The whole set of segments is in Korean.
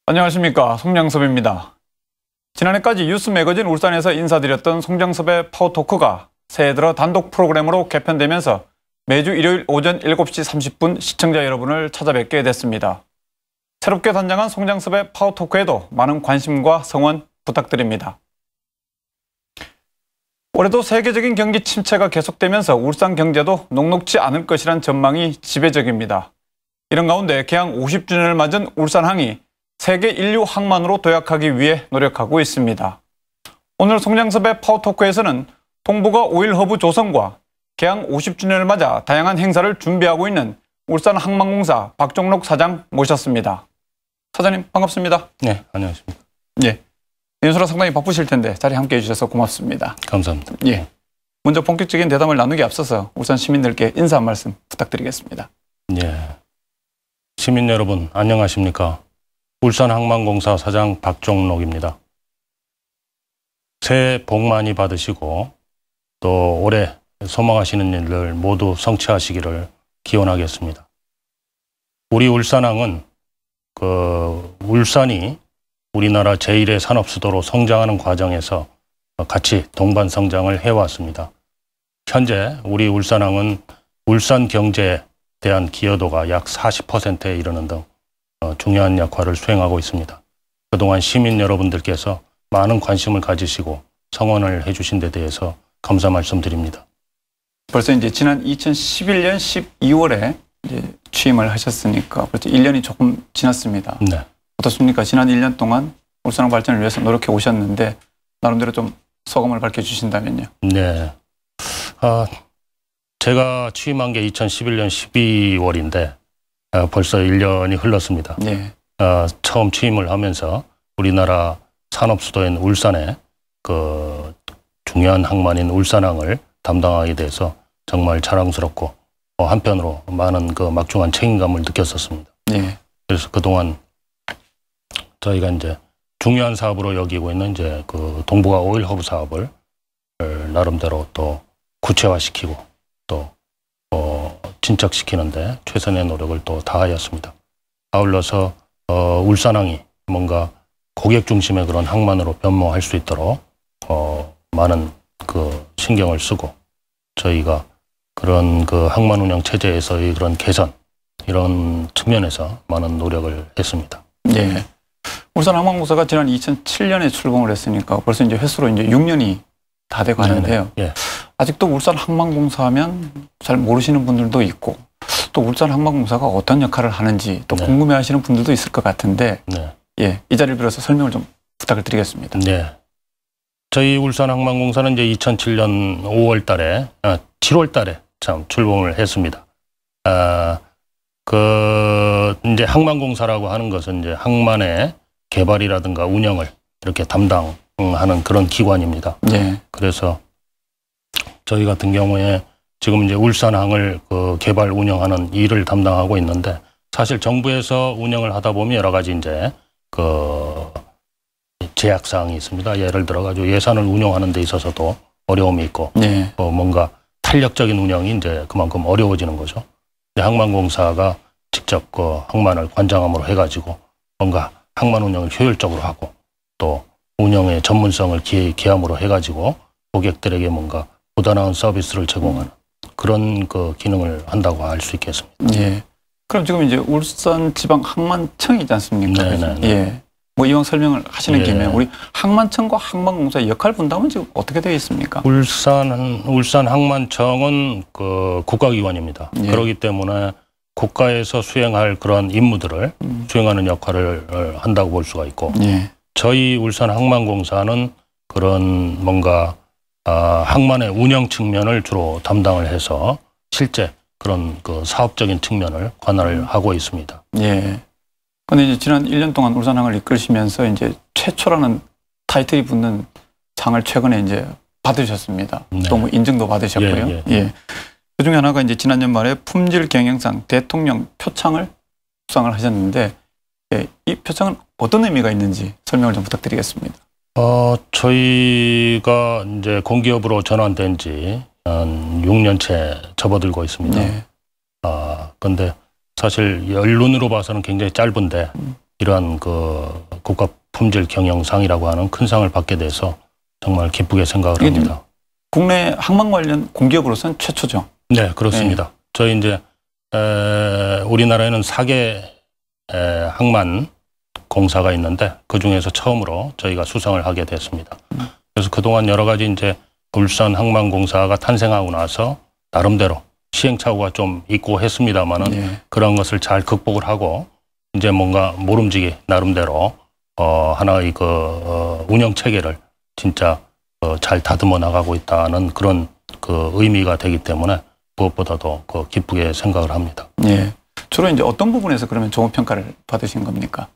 안녕하십니까, 송장섭입니다. 지난해까지 뉴스 매거진 울산에서 인사드렸던 송장섭의 파워토크가 새해 들어 단독 프로그램으로 개편되면서 매주 일요일 오전 7시 30분 시청자 여러분을 찾아뵙게 됐습니다. 새롭게 단장한 송장섭의 파워토크에도 많은 관심과 성원 부탁드립니다. 올해도 세계적인 경기 침체가 계속되면서 울산 경제도 녹록지 않을 것이란 전망이 지배적입니다. 이런 가운데 개항 50주년을 맞은 울산항이 세계 인류 항만으로 도약하기 위해 노력하고 있습니다. 오늘 송장섭의 파워토크에서는 동북아 오일 허브 조성과 개항 50주년을 맞아 다양한 행사를 준비하고 있는 울산항만공사 박종록 사장 모셨습니다. 사장님 반갑습니다. 네, 안녕하십니까. 예, 연수라 상당히 바쁘실 텐데 자리 함께해 주셔서 고맙습니다. 감사합니다. 예, 먼저 본격적인 대담을 나누기 앞서서 울산 시민들께 인사 한 말씀 부탁드리겠습니다. 예, 시민 여러분 안녕하십니까. 울산항만공사 사장 박종록입니다. 새해 복 많이 받으시고 또 올해 소망하시는 일들 모두 성취하시기를 기원하겠습니다. 우리 울산항은 울산이 우리나라 제1의 산업수도로 성장하는 과정에서 같이 동반 성장을 해왔습니다. 현재 우리 울산항은 울산 경제에 대한 기여도가 약 40%에 이르는 등 중요한 역할을 수행하고 있습니다. 그동안 시민 여러분들께서 많은 관심을 가지시고 성원을 해주신 데 대해서 감사 말씀드립니다. 벌써 이제 지난 2011년 12월에 이제 취임을 하셨으니까 벌써 1년이 조금 지났습니다. 네. 어떻습니까? 지난 1년 동안 울산항 발전을 위해서 노력해 오셨는데 나름대로 좀 소감을 밝혀주신다면요. 네. 제가 취임한 게 2011년 12월인데 벌써 1년이 흘렀습니다. 네. 처음 취임을 하면서 우리나라 산업수도인 울산에 중요한 항만인 울산항을 담당하게 돼서 정말 자랑스럽고 한편으로 많은 막중한 책임감을 느꼈었습니다. 네. 그래서 그동안 저희가 이제 중요한 사업으로 여기고 있는 이제 동북아 오일 허브 사업을 나름대로 또 구체화시키고 또 진척시키는데 최선의 노력을 또 다하였습니다. 아울러서 울산항이 뭔가 고객 중심의 그런 항만으로 변모할 수 있도록 많은 신경을 쓰고 저희가 그런 항만 운영 체제에서의 그런 개선 이런 측면에서 많은 노력을 했습니다. 네. 울산항만공사가 지난 2007년에 출범을 했으니까 벌써 이제 횟수로 이제 6년이 다 돼 가는데요. 예. 아직도 울산항만공사 하면 잘 모르시는 분들도 있고 또 울산항만공사가 어떤 역할을 하는지 또 궁금해하시는 분들도 있을 것 같은데 예, 이 자리를 빌어서 설명을 좀 부탁을 드리겠습니다. 네. 저희 울산항만공사는 이제 2007년 5월 달에 7월 달에 참 출범을 했습니다. 이제 항만공사라고 하는 것은 이제 항만의 개발이라든가 운영을 이렇게 담당하는 그런 기관입니다. 네. 그래서 저희 같은 경우에 지금 이제 울산항을 개발 운영하는 일을 담당하고 있는데 사실 정부에서 운영을 하다 보면 여러 가지 이제 제약 사항이 있습니다. 예를 들어 가지고 예산을 운영하는 데 있어서도 어려움이 있고 네. 뭔가 탄력적인 운영이 이제 그만큼 어려워지는 거죠. 항만공사가 직접 항만을 관장함으로 해가지고 뭔가 항만 운영을 효율적으로 하고 또 운영의 전문성을 기함으로 해가지고 고객들에게 뭔가 보다 나은 서비스를 제공하는 그런 기능을 한다고 할 수 있겠습니다. 예. 그럼 지금 이제 울산지방항만청이지 않습니까? 네네. 예. 뭐 이왕 설명을 하시는 김에 우리 항만청과 항만공사의 역할 분담은 지금 어떻게 되어 있습니까? 울산항만청은 국가기관입니다. 예. 그렇기 때문에 국가에서 수행할 그런 임무들을 수행하는 역할을 한다고 볼 수가 있고 예. 저희 울산항만공사는 그런 뭔가 항만의 운영 측면을 주로 담당을 해서 실제 그런 사업적인 측면을 관할을 하고 있습니다. 예. 근데 이제 지난 1년 동안 울산항을 이끌시면서 이제 최초라는 타이틀이 붙는 상을 최근에 이제 받으셨습니다. 네. 또 뭐 인증도 받으셨고요. 예. 그 중에 하나가 이제 지난 연말에 품질 경영상 대통령 표창을 수상을 하셨는데 예, 이 표창은 어떤 의미가 있는지 설명을 좀 부탁드리겠습니다. 저희가 이제 공기업으로 전환된 지 한 6년째 접어들고 있습니다. 네. 근데 사실 연륜으로 봐서는 굉장히 짧은데 이러한 그 국가 품질 경영상이라고 하는 큰 상을 받게 돼서 정말 기쁘게 생각을 합니다. 국내 항만 관련 공기업으로서는 최초죠. 네, 그렇습니다. 저희 이제 우리나라에는 4개 항만 공사가 있는데 그 중에서 처음으로 저희가 수상을 하게 됐습니다. 그래서 그동안 여러 가지 이제 울산 항만공사가 탄생하고 나서 나름대로 시행착오가 좀 있고 했습니다만은 그런 것을 잘 극복을 하고 이제 뭔가 모름지기 나름대로 하나의 그 운영 체계를 진짜 잘 다듬어 나가고 있다는 그런 그 의미가 되기 때문에 무엇보다도 그 기쁘게 생각을 합니다. 예. 주로 이제 어떤 부분에서 그러면 좋은 평가를 받으신 겁니까?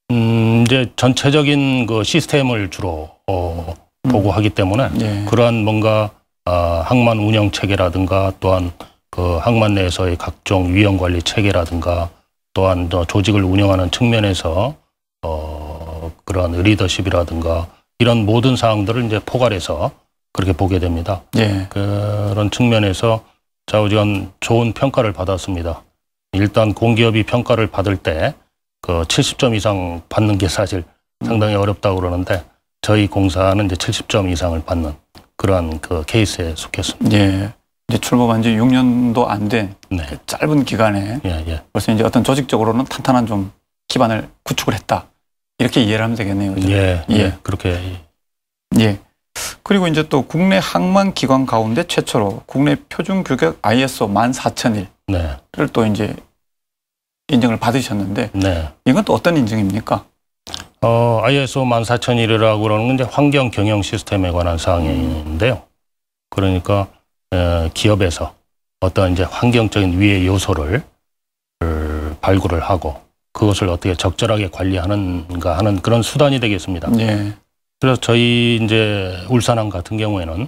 이제 전체적인 그 시스템을 주로 보고 하기 때문에 그러한 뭔가 항만 운영 체계라든가 또한 그 항만 내에서의 각종 위험 관리 체계라든가 또한 조직을 운영하는 측면에서 그러한 리더십이라든가 이런 모든 사항들을 이제 포괄해서 그렇게 보게 됩니다. 그런 측면에서 좌우지간 좋은 평가를 받았습니다. 일단 공기업이 평가를 받을 때 그 70점 이상 받는 게 사실 상당히 어렵다고 그러는데 저희 공사는 이제 70점 이상을 받는 그러한 그 케이스에 속했습니다. 이제 출범한 지 6년도 안 된 그 짧은 기간에 벌써 이제 어떤 조직적으로는 탄탄한 좀 기반을 구축을 했다. 이렇게 이해를 하면 되겠네요. 그렇죠? 그렇게. 그리고 이제 또 국내 항만 기관 가운데 최초로 국내 표준 규격 ISO 14001을 또 이제 인정을 받으셨는데 이건 또 어떤 인증입니까? ISO 14001이라고 그러는 건 이제 환경 경영 시스템에 관한 사항인데요. 그러니까 기업에서 어떤 이제 환경적인 위해 요소를 발굴을 하고 그것을 어떻게 적절하게 관리하는가 하는 그런 수단이 되겠습니다. 그래서 저희 이제 울산항 같은 경우에는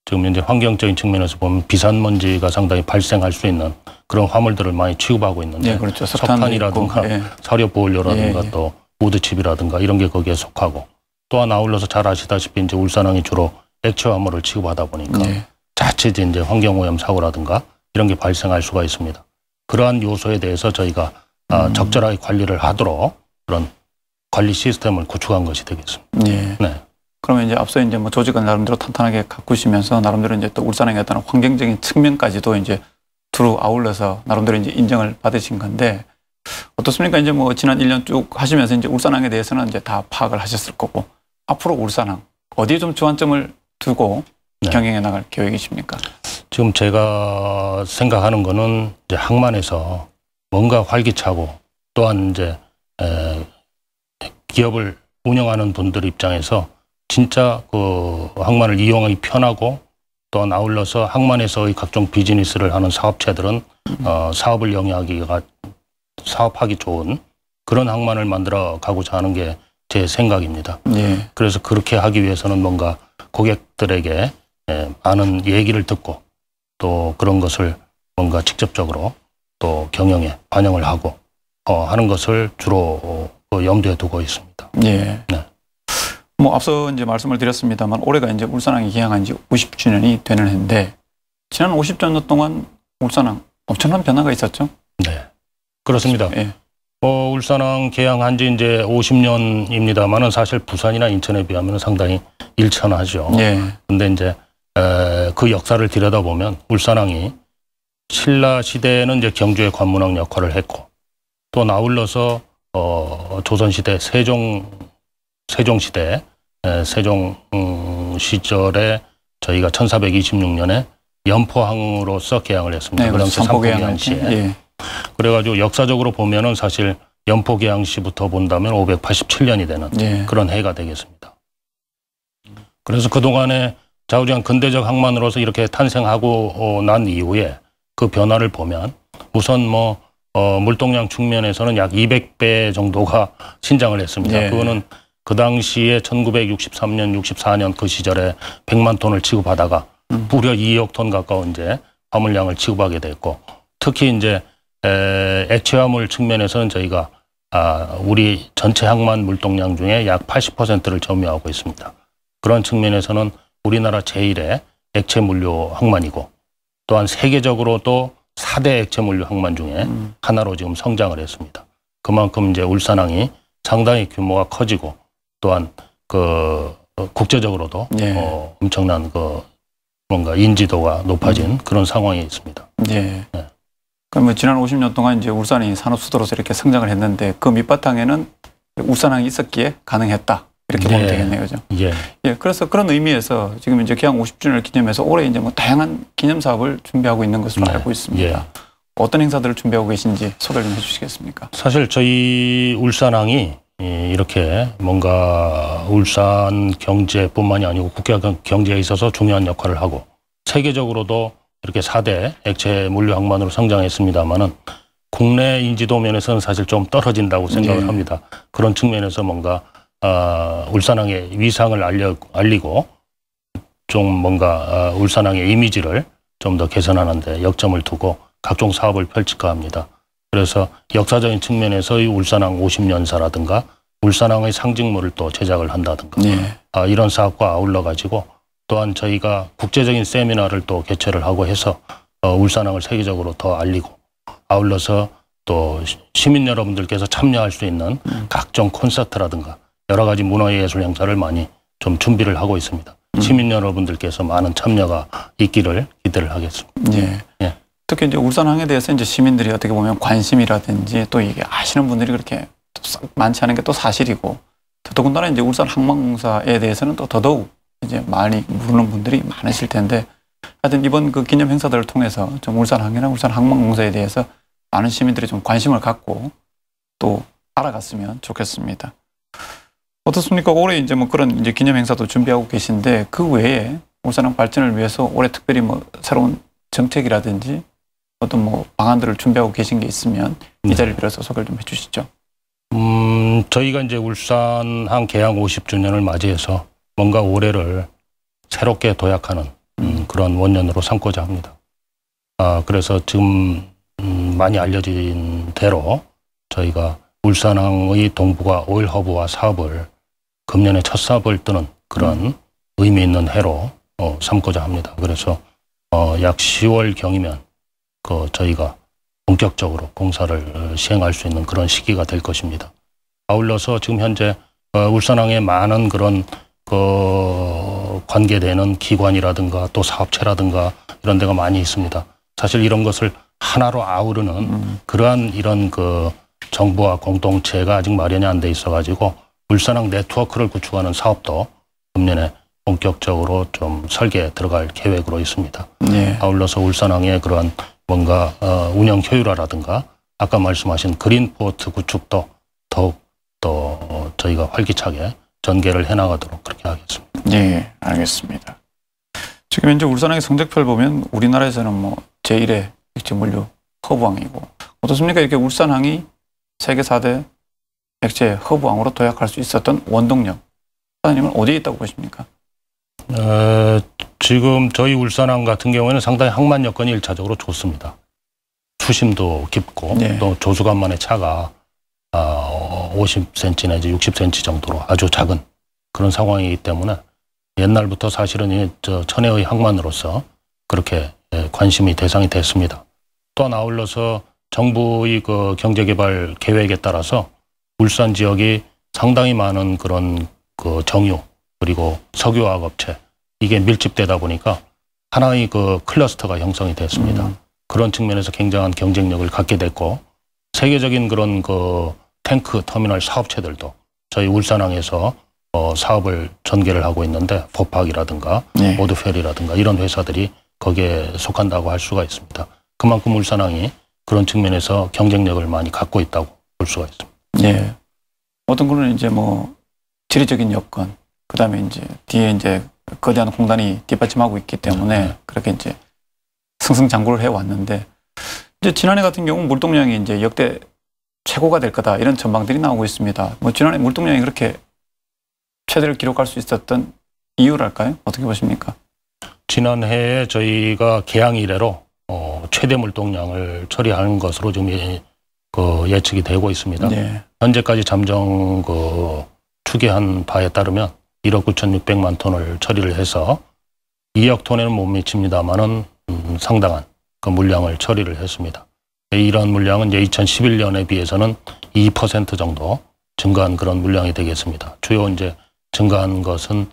지금 이제 환경적인 측면에서 보면 비산먼지가 상당히 발생할 수 있는 그런 화물들을 많이 취급하고 있는데 그렇죠. 석탄이라든가 사료보호료라든가 또 우드칩이라든가 이런 게 거기에 속하고 또한 아울러서 잘 아시다시피 이제 울산항이 주로 액체 화물을 취급하다 보니까 자칫 이제 환경오염 사고라든가 이런 게 발생할 수가 있습니다. 그러한 요소에 대해서 저희가 적절하게 관리를 하도록 그런 관리 시스템을 구축한 것이 되겠습니다. 그러면 이제 앞서 이제 뭐 조직을 나름대로 탄탄하게 가꾸시면서 나름대로 이제 또 울산항에 어떤 환경적인 측면까지도 이제 두루 아울러서 나름대로 이제 인정을 받으신 건데 어떻습니까? 이제 뭐 지난 1년 쭉 하시면서 이제 울산항에 대해서는 이제 다 파악을 하셨을 거고 앞으로 울산항 어디에 좀 주안점을 두고 경영해 나갈 계획이십니까? 지금 제가 생각하는 거는 이제 항만에서 뭔가 활기차고 또한 이제 기업을 운영하는 분들 입장에서 진짜 그 항만을 이용하기 편하고 또한 아울러서 항만에서의 각종 비즈니스를 하는 사업체들은 사업을 사업하기 좋은 그런 항만을 만들어 가고자 하는 게 제 생각입니다. 그래서 그렇게 하기 위해서는 뭔가 고객들에게 많은 얘기를 듣고 또 그런 것을 뭔가 직접적으로 또 경영에 반영을 하고 하는 것을 주로 염두에 두고 있습니다. 뭐 앞서 이제 말씀을 드렸습니다만 올해가 이제 울산항이 개항한 지 50주년이 되는 해인데 지난 50년 동안 울산항 엄청난 변화가 있었죠? 그렇습니다. 울산항 개항한 지 이제 50년입니다만은 사실 부산이나 인천에 비하면 상당히 일천하죠. 근데 이제 그 역사를 들여다보면 울산항이 신라 시대에는 이제 경주의 관문항 역할을 했고 또 아울러서 조선시대 세종시대 세종 시절에 저희가 1426년에 연포항으로서 개항을 했습니다. 그럼 삼포개항 시에. 그래가지고 역사적으로 보면은 사실 연포개항 시부터 본다면 587년이 되는 그런 해가 되겠습니다. 그래서 그동안에 좌우지간 근대적 항만으로서 이렇게 탄생하고 난 이후에 그 변화를 보면 우선 뭐 물동량 측면에서는 약 200배 정도가 신장을 했습니다. 그거는 그 당시에 1963년, 64년 그 시절에 100만 톤을 취급하다가 무려 2억 톤 가까운 이제 화물량을 취급하게 됐고 특히 이제 액체 화물 측면에서는 저희가 우리 전체 항만 물동량 중에 약 80%를 점유하고 있습니다. 그런 측면에서는 우리나라 제1의 액체 물류 항만이고 또한 세계적으로도 4대 액체 물류 항만 중에 하나로 지금 성장을 했습니다. 그만큼 이제 울산항이 상당히 규모가 커지고 또한 그 국제적으로도 예. 엄청난 그 뭔가 인지도가 높아진 그런 상황이 있습니다. 예. 네. 그럼 뭐 지난 50년 동안 이제 울산이 산업 수도로서 이렇게 성장을 했는데 그 밑바탕에는 울산항이 있었기에 가능했다. 이렇게 보면 되겠네요. 그죠? 예. 예. 그래서 그런 의미에서 지금 이제 개항 50주년을 기념해서 올해 이제 뭐 다양한 기념 사업을 준비하고 있는 것으로 알고 있습니다. 예. 어떤 행사들을 준비하고 계신지 소개를 좀 해주시겠습니까? 사실 저희 울산항이 이렇게 뭔가 울산 경제뿐만이 아니고 국가 경제에 있어서 중요한 역할을 하고 세계적으로도 이렇게 4대 액체 물류 항만으로 성장했습니다만은 국내 인지도 면에서는 사실 좀 떨어진다고 생각을 합니다. 그런 측면에서 뭔가 울산항의 위상을 알리고 좀 뭔가 울산항의 이미지를 좀 더 개선하는 데 역점을 두고 각종 사업을 펼칠까 합니다. 그래서 역사적인 측면에서 이 울산항 50년사라든가 울산항의 상징물을 또 제작을 한다든가 이런 사업과 아울러 가지고 또한 저희가 국제적인 세미나를 또 개최를 하고 해서 울산항을 세계적으로 더 알리고 아울러서 또 시민 여러분들께서 참여할 수 있는 각종 콘서트라든가 여러 가지 문화예술 행사를 많이 좀 준비를 하고 있습니다. 시민 여러분들께서 많은 참여가 있기를 기대를 하겠습니다. 예. 예. 특히 이제 울산항에 대해서 이제 시민들이 어떻게 보면 관심이라든지 또 이게 아시는 분들이 그렇게 많지 않은 게 또 사실이고 더더군다나 이제 울산 항만공사에 대해서는 또 더더욱 이제 많이 모르는 분들이 많으실 텐데 하여튼 이번 그 기념 행사들을 통해서 좀 울산항이나 울산 항만공사에 대해서 많은 시민들이 좀 관심을 갖고 또 알아갔으면 좋겠습니다. 어떻습니까? 올해 이제 뭐 그런 이제 기념 행사도 준비하고 계신데 그 외에 울산항 발전을 위해서 올해 특별히 뭐 새로운 정책이라든지 어떤 뭐 방안들을 준비하고 계신 게 있으면 이 자리를 빌어서 소개를 좀 해주시죠. 저희가 이제 울산항 개항 50주년을 맞이해서 뭔가 올해를 새롭게 도약하는 그런 원년으로 삼고자 합니다. 그래서 지금 많이 알려진 대로 저희가 울산항의 동북아 오일 허브화 사업을 금년에 첫 사업을 뜨는 그런 의미 있는 해로 삼고자 합니다. 그래서 약 10월경이면 저희가 본격적으로 공사를 시행할 수 있는 그런 시기가 될 것입니다. 아울러서 지금 현재 울산항에 많은 그런 관계되는 기관이라든가 또 사업체라든가 이런 데가 많이 있습니다. 사실 이런 것을 하나로 아우르는 그러한 이런 정부와 공동체가 아직 마련이 안 돼 있어가지고 울산항 네트워크를 구축하는 사업도 금년에 본격적으로 좀 설계에 들어갈 계획으로 있습니다. 네. 아울러서 울산항의 그러한 뭔가 운영 효율화라든가 아까 말씀하신 그린포트 구축도 더욱 더 저희가 활기차게 전개를 해나가도록 그렇게 하겠습니다. 네, 알겠습니다. 지금 현재 울산항의 성적표를 보면 우리나라에서는 뭐 제1의 액체 물류 허브항이고 어떻습니까? 이렇게 울산항이 세계 4대 액체 허브항으로 도약할 수 있었던 원동력 사장님은 어디에 있다고 보십니까? 지금 저희 울산항 같은 경우에는 상당히 항만 여건이 1차적으로 좋습니다. 수심도 깊고 또 조수간만의 차가 50cm 내지 60cm 정도로 아주 작은 그런 상황이기 때문에 옛날부터 사실은 천혜의 항만으로서 그렇게 관심이 대상이 됐습니다. 또한 아울러서 정부의 경제개발 계획에 따라서 울산 지역이 상당히 많은 그런 정유 그리고 석유화학 업체 이게 밀집되다 보니까 하나의 클러스터가 형성이 됐습니다. 그런 측면에서 굉장한 경쟁력을 갖게 됐고 세계적인 그런 탱크 터미널 사업체들도 저희 울산항에서 사업을 전개를 하고 있는데 포팍이라든가 오드펠이라든가 이런 회사들이 거기에 속한다고 할 수가 있습니다. 그만큼 울산항이 그런 측면에서 경쟁력을 많이 갖고 있다고 볼 수가 있습니다. 예. 어떤 거는 이제 뭐 지리적인 여건, 그 다음에 이제 뒤에 이제 거대한 공단이 뒷받침하고 있기 때문에 그렇게 이제 승승장구를 해왔는데 이제 지난해 같은 경우 물동량이 이제 역대 최고가 될 거다 이런 전망들이 나오고 있습니다. 뭐 지난해 물동량이 그렇게 최대를 기록할 수 있었던 이유랄까요? 어떻게 보십니까? 지난해에 저희가 개항 이래로 최대 물동량을 처리하는 것으로 지금 예측이 되고 있습니다. 현재까지 잠정 추계한 바에 따르면 1억 9,600만 톤을 처리를 해서 2억 톤에는 못 미칩니다만은 상당한 물량을 처리를 했습니다. 이러한 물량은 이제 2011년에 비해서는 2% 정도 증가한 그런 물량이 되겠습니다. 주요 이제 증가한 것은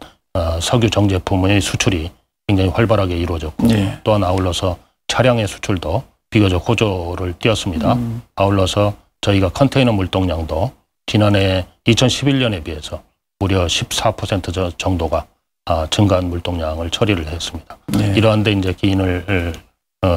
석유 정제품의 수출이 굉장히 활발하게 이루어졌고 또한 아울러서 차량의 수출도 비교적 호조를 띄었습니다. 아울러서 저희가 컨테이너 물동량도 지난해 2011년에 비해서 무려 14% 정도가 증가한 물동량을 처리를 했습니다. 이러한 데 이제 기인을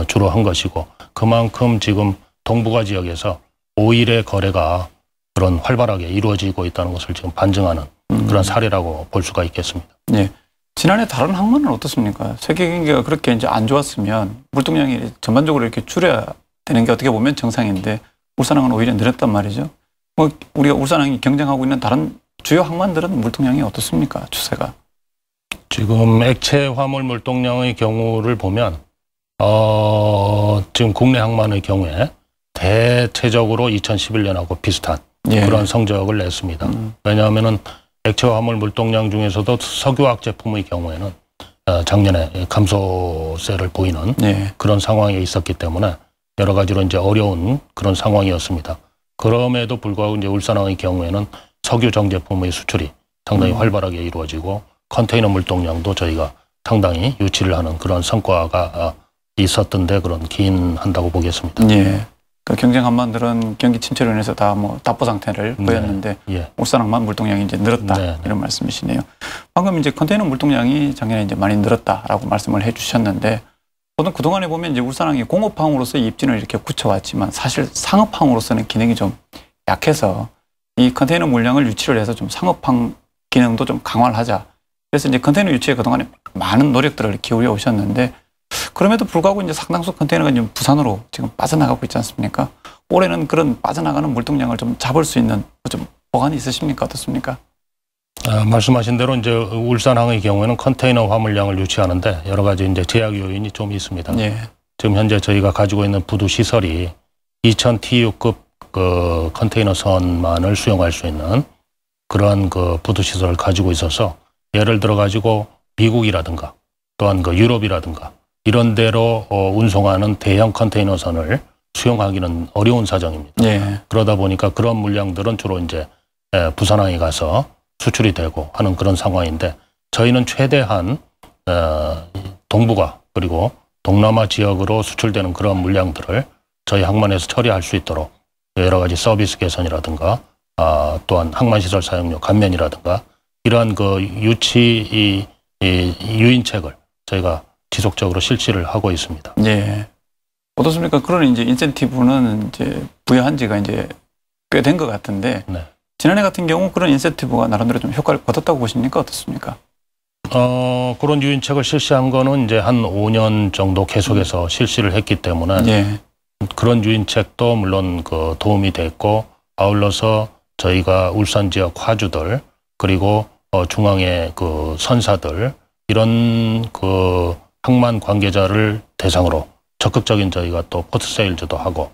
주로 한 것이고 그만큼 지금 동북아 지역에서 오일의 거래가 그런 활발하게 이루어지고 있다는 것을 지금 반증하는 그런 사례라고 볼 수가 있겠습니다. 네. 지난해 다른 항만은 어떻습니까? 세계 경기가 그렇게 이제 안 좋았으면 물동량이 전반적으로 이렇게 줄여야 되는 게 어떻게 보면 정상인데 울산항은 오히려 늘었단 말이죠. 뭐 우리가 울산항이 경쟁하고 있는 다른 주요 항만들은 물동량이 어떻습니까? 추세가? 지금 액체 화물 물동량의 경우를 보면 지금 국내 항만의 경우에 대체적으로 2011년하고 비슷한 그런 성적을 냈습니다. 왜냐하면은 액체 화물 물동량 중에서도 석유화학 제품의 경우에는 작년에 감소세를 보이는 그런 상황에 있었기 때문에 여러 가지로 이제 어려운 그런 상황이었습니다. 그럼에도 불구하고 이제 울산항의 경우에는 석유 정제품의 수출이 상당히 활발하게 이루어지고 컨테이너 물동량도 저희가 상당히 유치를 하는 그런 성과가 있었던데 그런 기인한다고 보겠습니다. 그 경쟁 항만들은 경기 침체로 인해서 다 뭐 답보 상태를 보였는데 울산항만 물동량이 이제 늘었다 이런 말씀이시네요. 방금 이제 컨테이너 물동량이 작년에 이제 많이 늘었다라고 말씀을 해주셨는데 저는 그동안에 보면 이제 울산항이 공업항으로서의 입진을 이렇게 굳혀왔지만 사실 상업항으로서는 기능이 좀 약해서 이 컨테이너 물량을 유치를 해서 좀 상업항 기능도 좀 강화를 하자. 그래서 이제 컨테이너 유치에 그동안에 많은 노력들을 기울여 오셨는데 그럼에도 불구하고 이제 상당수 컨테이너가 지금 부산으로 지금 빠져나가고 있지 않습니까? 올해는 그런 빠져나가는 물동량을 좀 잡을 수 있는 좀 보관이 있으십니까? 어떻습니까? 말씀하신 대로 이제 울산항의 경우에는 컨테이너 화물량을 유치하는데 여러 가지 이제 제약 요인이 좀 있습니다. 지금 현재 저희가 가지고 있는 부두 시설이 2000TU급 그 컨테이너 선만을 수용할 수 있는 그러한 그 부두 시설을 가지고 있어서 예를 들어 가지고 미국이라든가 또한 그 유럽이라든가 이런 데로 운송하는 대형 컨테이너선을 수용하기는 어려운 사정입니다. 그러다 보니까 그런 물량들은 주로 이제 부산항에 가서 수출이 되고 하는 그런 상황인데 저희는 최대한 동북아 그리고 동남아 지역으로 수출되는 그런 물량들을 저희 항만에서 처리할 수 있도록 여러 가지 서비스 개선이라든가 또한 항만시설 사용료 감면이라든가 이러한 그 유치 유인책을 저희가 지속적으로 실시를 하고 있습니다. 어떻습니까? 그런 이제 인센티브는 이제 부여한 지가 이제 꽤 된 것 같은데 지난해 같은 경우 그런 인센티브가 나름대로 좀 효과를 거뒀다고 보십니까? 어떻습니까? 그런 유인책을 실시한 거는 이제 한 5년 정도 계속해서 실시를 했기 때문에 그런 유인책도 물론 그 도움이 됐고 아울러서 저희가 울산 지역 화주들 그리고 중앙의 그 선사들 이런 그 항만 관계자를 대상으로 적극적인 저희가 또 포트세일즈도 하고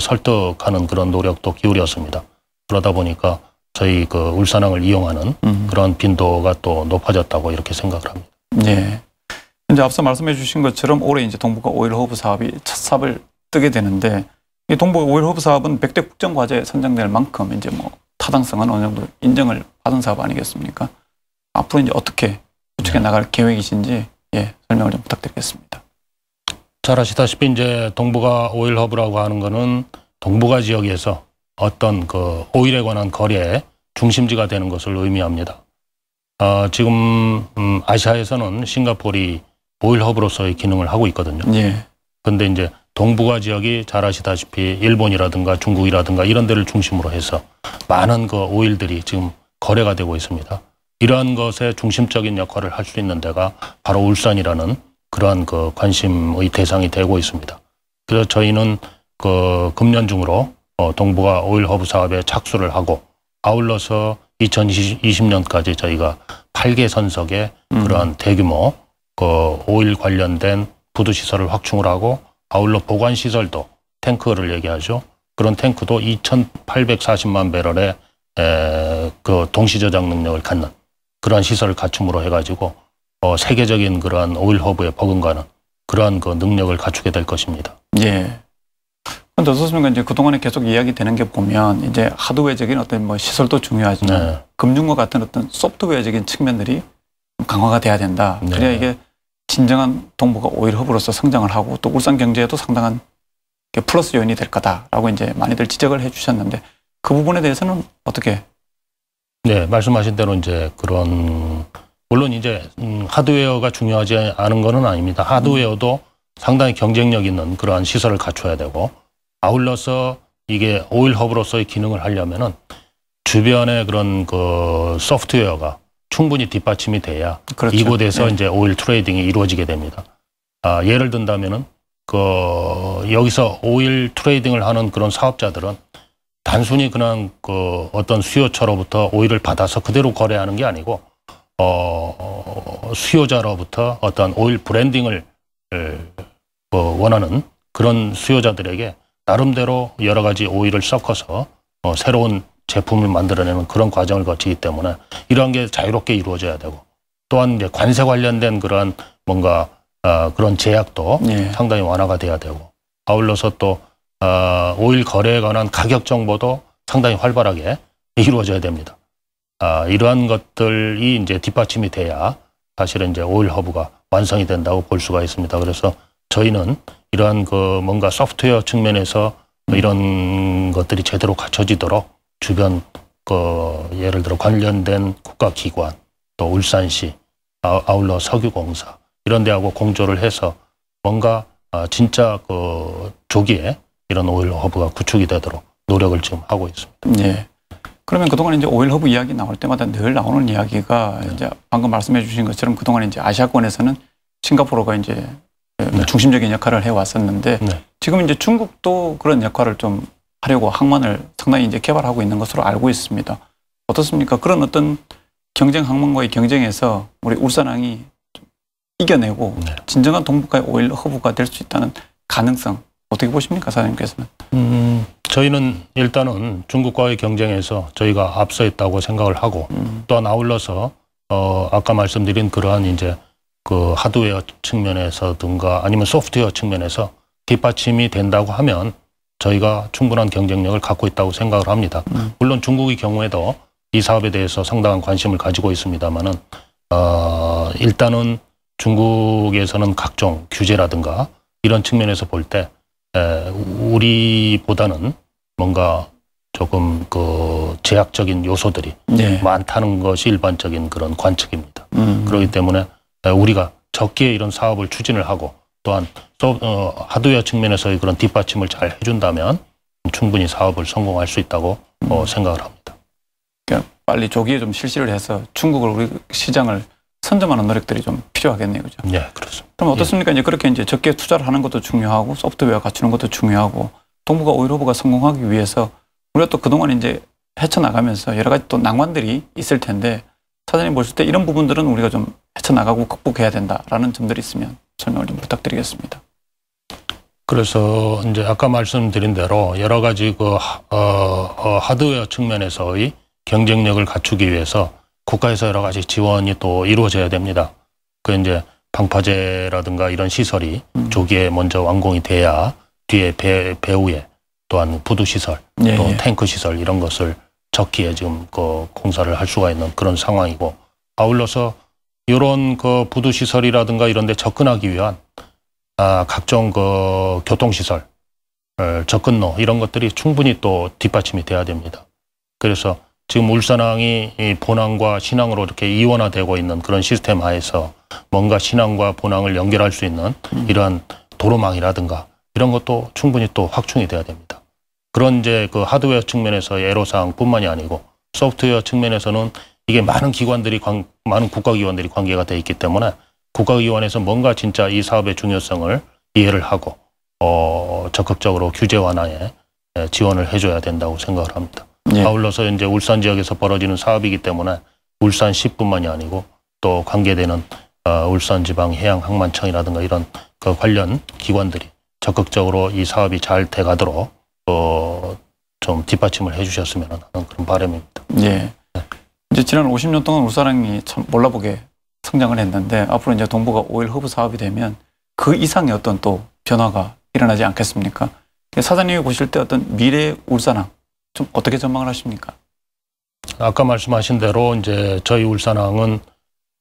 설득하는 그런 노력도 기울였습니다. 그러다 보니까 저희 그 울산항을 이용하는 그런 빈도가 또 높아졌다고 이렇게 생각을 합니다. 이제 앞서 말씀해 주신 것처럼 올해 이제 동북아 오일 허브 사업이 첫 삽을 뜨게 되는데 이 동북아 오일 허브 사업은 100대 국정과제에 선정될 만큼 이제 뭐 타당성은 어느 정도 인정을 받은 사업 아니겠습니까? 앞으로 이제 어떻게 구축해 나갈 계획이신지 설명을 좀 부탁드리겠습니다. 잘 아시다시피 이제 동북아 오일 허브라고 하는 거는 동북아 지역에서 어떤 그 오일에 관한 거래의 중심지가 되는 것을 의미합니다. 지금 아시아에서는 싱가포르이 오일 허브로서의 기능을 하고 있거든요. 그런데 이제 동북아 지역이 잘 아시다시피 일본이라든가 중국이라든가 이런 데를 중심으로 해서 많은 그 오일들이 지금 거래가 되고 있습니다. 이러한 것에 중심적인 역할을 할 수 있는 데가 바로 울산이라는 그러한 그 관심의 대상이 되고 있습니다. 그래서 저희는 그 금년 중으로 동북아 오일 허브 사업에 착수를 하고 아울러서 2020년까지 저희가 8개 선석의 그러한 대규모 그 오일 관련된 부두 시설을 확충을 하고 아울러 보관 시설도 탱크를 얘기하죠. 그런 탱크도 2,840만 배럴의 그 동시 저장 능력을 갖는 그러한 시설을 갖춤으로 해가지고 세계적인 그러한 오일 허브에 버금가는 그러한 그 능력을 갖추게 될 것입니다. 근데 그런데 어떻습니까? 이제 그동안에 계속 이야기되는 게 보면 이제 하드웨어적인 어떤 뭐 시설도 중요하지만 네. 금융과 같은 어떤 소프트웨어적인 측면들이 강화가 돼야 된다. 네. 그래야 이게 진정한 동부가 오일 허브로서 성장을 하고 또 울산 경제에도 상당한 플러스 요인이 될 거다라고 이제 많이들 지적을 해 주셨는데 그 부분에 대해서는 어떻게? 네, 말씀하신 대로 이제 그런 물론 이제 하드웨어가 중요하지 않은 것은 아닙니다. 하드웨어도 상당히 경쟁력 있는 그러한 시설을 갖춰야 되고 아울러서 이게 오일 허브로서의 기능을 하려면은 주변에 그런 그 소프트웨어가 충분히 뒷받침이 돼야 그렇죠. 이곳에서 네. 이제 오일 트레이딩이 이루어지게 됩니다. 예를 든다면은 여기서 오일 트레이딩을 하는 그런 사업자들은 단순히 그냥 그 어떤 수요처로부터 오일을 받아서 그대로 거래하는 게 아니고 수요자로부터 어떤 오일 브랜딩을 원하는 그런 수요자들에게 나름대로 여러 가지 오일을 섞어서 새로운 제품을 만들어내는 그런 과정을 거치기 때문에 이러한 게 자유롭게 이루어져야 되고 또한 이제 관세 관련된 그러한 뭔가 그런 제약도 예. 상당히 완화가 돼야 되고 아울러서 또 오일 거래에 관한 가격 정보도 상당히 활발하게 이루어져야 됩니다. 이러한 것들이 이제 뒷받침이 돼야 사실은 이제 오일 허브가 완성이 된다고 볼 수가 있습니다. 그래서 저희는 이러한 그 뭔가 소프트웨어 측면에서 이런 것들이 제대로 갖춰지도록 주변 예를 들어 관련된 국가기관 또 울산시 아울러 석유공사 이런 데하고 공조를 해서 뭔가 진짜 조기에 이런 오일 허브가 구축이 되도록 노력을 지금 하고 있습니다. 예. 그러면 그동안 이제 오일 허브 이야기 나올 때마다 늘 나오는 이야기가 이제 방금 말씀해 주신 것처럼 그동안 이제 아시아권에서는 싱가포르가 이제 중심적인 역할을 해 왔었는데 지금 이제 중국도 그런 역할을 좀 하려고 항만을 상당히 이제 개발하고 있는 것으로 알고 있습니다. 어떻습니까? 그런 어떤 경쟁 항만과의 경쟁에서 우리 울산항이 좀 이겨내고 진정한 동북아의 오일 허브가 될 수 있다는 가능성 어떻게 보십니까, 사장님께서는? 저희는 일단은 중국과의 경쟁에서 저희가 앞서 있다고 생각을 하고 또한 아울러서 아까 말씀드린 그러한 이제 그 하드웨어 측면에서든가 아니면 소프트웨어 측면에서 뒷받침이 된다고 하면 저희가 충분한 경쟁력을 갖고 있다고 생각을 합니다. 물론 중국의 경우에도 이 사업에 대해서 상당한 관심을 가지고 있습니다만은 일단은 중국에서는 각종 규제라든가 이런 측면에서 볼 때 우리보다는 뭔가 조금 그 제약적인 요소들이 많다는 것이 일반적인 그런 관측입니다. 그렇기 때문에 우리가 적기에 이런 사업을 추진을 하고 또한 하드웨어 측면에서의 그런 뒷받침을 잘 해준다면 충분히 사업을 성공할 수 있다고 생각을 합니다. 그러니까 빨리 조기에 좀 실시를 해서 중국을 우리 시장을 선점하는 노력들이 좀 필요하겠네요, 그죠? 네, 그렇습니다. 그럼 어떻습니까? 이제 그렇게 이제 적게 투자를 하는 것도 중요하고 소프트웨어 갖추는 것도 중요하고 동북아 오일 허브가 성공하기 위해서 우리가 또 그동안 이제 헤쳐나가면서 여러 가지 또 난관들이 있을 텐데 사장님 보실 때 이런 부분들은 우리가 좀 헤쳐나가고 극복해야 된다라는 점들이 있으면 설명을 좀 부탁드리겠습니다. 그래서 이제 아까 말씀드린 대로 여러 가지 그 하드웨어 측면에서의 경쟁력을 갖추기 위해서 국가에서 여러 가지 지원이 또 이루어져야 됩니다. 그 이제 방파제라든가 이런 시설이 조기에 먼저 완공이 돼야 뒤에 배후에 또한 부두 시설, 또 탱크 시설 이런 것을 적기에 지금 그 공사를 할 수가 있는 그런 상황이고 아울러서 이런 그 부두 시설이라든가 이런 데 접근하기 위한 각종 그 교통시설, 접근로 이런 것들이 충분히 또 뒷받침이 돼야 됩니다. 그래서 지금 울산항이 이 본항과 신항으로 이렇게 이원화되고 있는 그런 시스템 하에서 뭔가 신항과 본항을 연결할 수 있는 이러한 도로망이라든가 이런 것도 충분히 또 확충이 돼야 됩니다. 그런 이제 그 하드웨어 측면에서의 애로사항뿐만이 아니고 소프트웨어 측면에서는 이게 많은 기관들이 많은 국가기관들이 관계가 돼 있기 때문에 국가기관에서 뭔가 진짜 이 사업의 중요성을 이해를 하고 적극적으로 규제 완화에 지원을 해줘야 된다고 생각을 합니다. 아울러서 이제 울산 지역에서 벌어지는 사업이기 때문에 울산시뿐만이 아니고 또 관계되는 울산지방해양항만청이라든가 이런 그 관련 기관들이 적극적으로 이 사업이 잘 돼가도록 좀 뒷받침을 해주셨으면 하는 그런 바람입니다. 예. 이제 지난 50년 동안 울산항이 참 몰라보게 성장을 했는데 앞으로 이제 동북아 오일 허브 사업이 되면 그 이상의 어떤 또 변화가 일어나지 않겠습니까? 사장님이 보실 때 어떤 미래 울산항 좀 어떻게 전망을 하십니까? 아까 말씀하신 대로 이제 저희 울산항은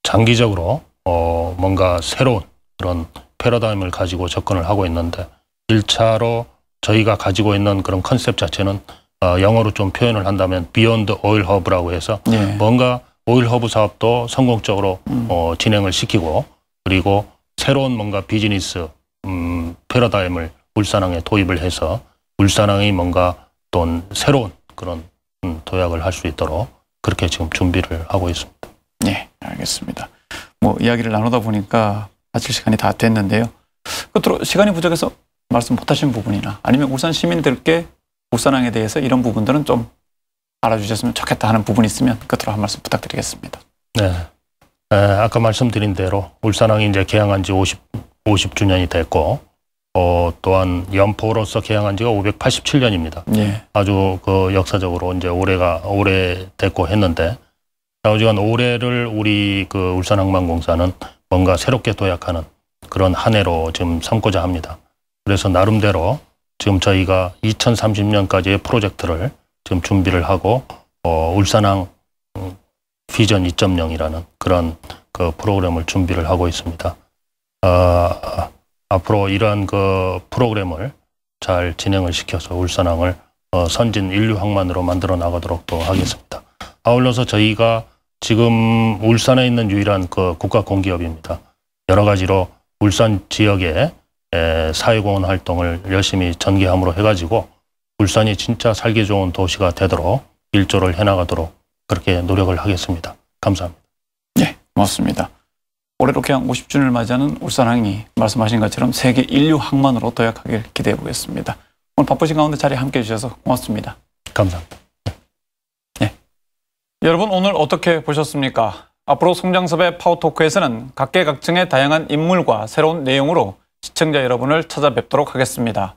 장기적으로 뭔가 새로운 그런 패러다임을 가지고 접근을 하고 있는데 1차로 저희가 가지고 있는 그런 컨셉 자체는 영어로 좀 표현을 한다면 비욘드 오일 허브라고 해서 뭔가 오일 허브 사업도 성공적으로 진행을 시키고 그리고 새로운 뭔가 비즈니스 패러다임을 울산항에 도입을 해서 울산항이 뭔가 또 새로운 그런 도약을 할 수 있도록 그렇게 지금 준비를 하고 있습니다. 네, 알겠습니다. 뭐 이야기를 나누다 보니까 마칠 시간이 다 됐는데요. 끝으로 시간이 부족해서 말씀 못하신 부분이나 아니면 울산 시민들께 울산항에 대해서 이런 부분들은 좀 알아주셨으면 좋겠다 하는 부분이 있으면 끝으로 한 말씀 부탁드리겠습니다. 네, 아까 말씀드린 대로 울산항이 이제 개항한 지 50주년이 됐고 또한 연포로서 개항한 지가 587년입니다. 예. 아주 그 역사적으로 이제 오래됐고 했는데 어지간 올해를 우리 그 울산항만공사는 뭔가 새롭게 도약하는 그런 한 해로 지금 삼고자 합니다. 그래서 나름대로 지금 저희가 2030년까지의 프로젝트를 지금 준비를 하고 울산항 비전 2.0이라는 그런 그 프로그램을 준비를 하고 있습니다. 앞으로 이러한 그 프로그램을 잘 진행을 시켜서 울산항을 선진 인류 항만으로 만들어 나가도록 또 하겠습니다. 아울러서 저희가 지금 울산에 있는 유일한 그 국가 공기업입니다. 여러 가지로 울산 지역에 사회공헌 활동을 열심히 전개함으로 해가지고 울산이 진짜 살기 좋은 도시가 되도록 일조를 해나가도록 그렇게 노력을 하겠습니다. 감사합니다. 네, 고맙습니다. 올해로 개항 50주년을 맞이하는 울산항이 말씀하신 것처럼 세계 인류 항만으로 도약하길 기대해 보겠습니다. 오늘 바쁘신 가운데 자리에 함께해 주셔서 고맙습니다. 감사합니다. 네. 여러분 오늘 어떻게 보셨습니까? 앞으로 송장섭의 파워토크에서는 각계각층의 다양한 인물과 새로운 내용으로 시청자 여러분을 찾아뵙도록 하겠습니다.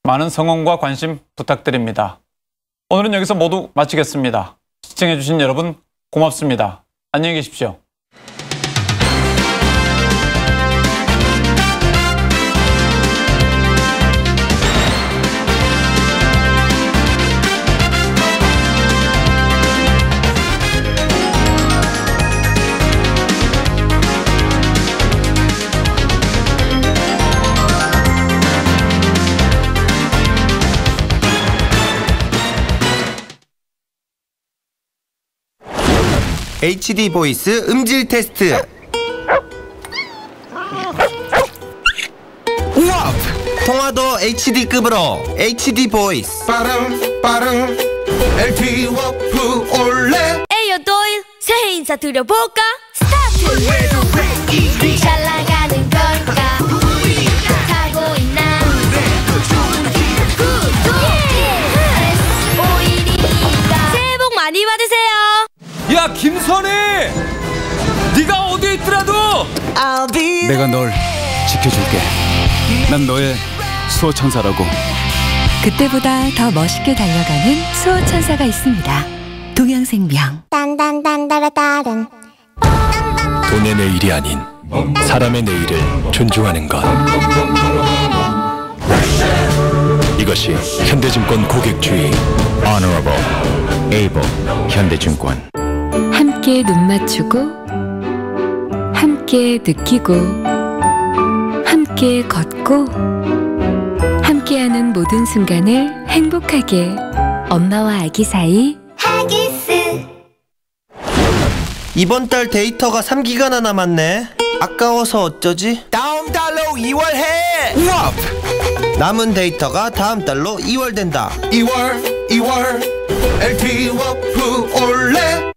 많은 성원과 관심 부탁드립니다. 오늘은 여기서 모두 마치겠습니다. 시청해 주신 여러분 고맙습니다. 안녕히 계십시오. HD 보이스 음질 테스트. 우와! 통화도 HD급으로 HD 보이스. 빠릉 LP 워프 올레. 에이요 도일 새해 인사 드려볼까? 스타트! 잘 나가는 걸까? 타고 있나? S5일이다. 새해 복 많이 받으세요. 야 김선희, 네가 어디 있더라도 내가 널 지켜줄게. 난 너의 수호천사라고. 그때보다 더 멋있게 달려가는 수호천사가 있습니다. 동양생명. 딴딴딴따라따른. 돈의 내일이 아닌 사람의 내일을 존중하는 것. 이것이 현대증권 고객주의. Honorable, Able, 현대증권. 함께 눈 맞추고 함께 느끼고 함께 걷고 함께하는 모든 순간을 행복하게. 엄마와 아기 사이 하기스. 이번 달 데이터가 3기가나 남았네. 아까워서 어쩌지? 다음 달로 2월 해. 우와! 남은 데이터가 다음 달로 2월 된다. 2월 LP 워프 올레.